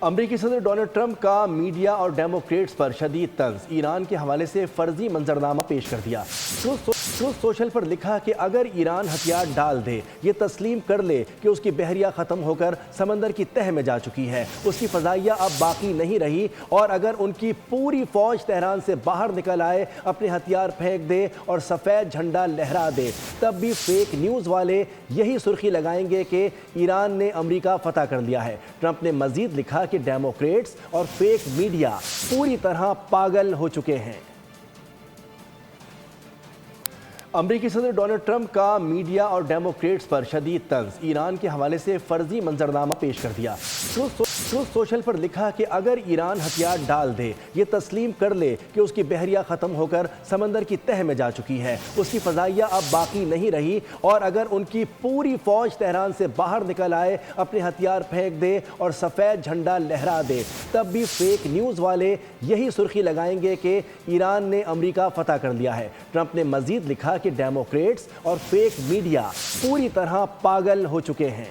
امریکی صدر Donald Trump کا میڈیا اور ڈیموکریٹس پر شدید طنز، ایران کے حوالے سے فرضی منظرنامہ پیش کر دیا۔ ٹروتھ سوشل پر لکھا کہ اگر ایران ہتھیار ڈال دے، یہ تسلیم کر لے کہ اس کی بحریہ ختم ہو کر سمندر کی تہہ میں جا چکی ہے، اس کی فضائیہ اب باقی نہیں رہی، اور اگر ان کی پوری فوج تہران سے باہر نکل آئے، اپنے ہتھیار پھینک دے اور سفید جھنڈا لہرا دے، تب بھی فیک نیوز والے یہی سرخی لگائیں گے کہ ایران نے امریکہ فتح کر لیا ہے۔ ٹرمپ نے مزید لکھا کہ ڈیموکریٹس اور فیک میڈیا پوری طرح پاگل ہو چکے ہیں۔ امریکی صدر ڈونلڈ ٹرمپ کا میڈیا اور ڈیموکریٹس پر شدید طنز، ایران کے حوالے سے فرضی منظرنامہ پیش کر دیا۔ ٹروتھ سوشل پر لکھا کہ اگر ایران ہتھیار ڈال دے، یہ تسلیم کر لے کہ اس کی بحریہ ختم ہو کر سمندر کی تہہ میں جا چکی ہے، اس کی فضائیہ اب باقی نہیں رہی، اور اگر ان کی پوری فوج تہران سے باہر نکل آئے، اپنے ہتھیار پھینک دے اور سفید جھنڈا لہرا دے، تب بھی فیک نیوز والے یہی سرخی لگائیں گے کہ ایران نے امریکہ فتح کر لیا ہے۔ ٹرمپ نے مزید لکھا کہ ڈیموکریٹس اور فیک میڈیا پوری طرح پاگل ہو چکے ہیں۔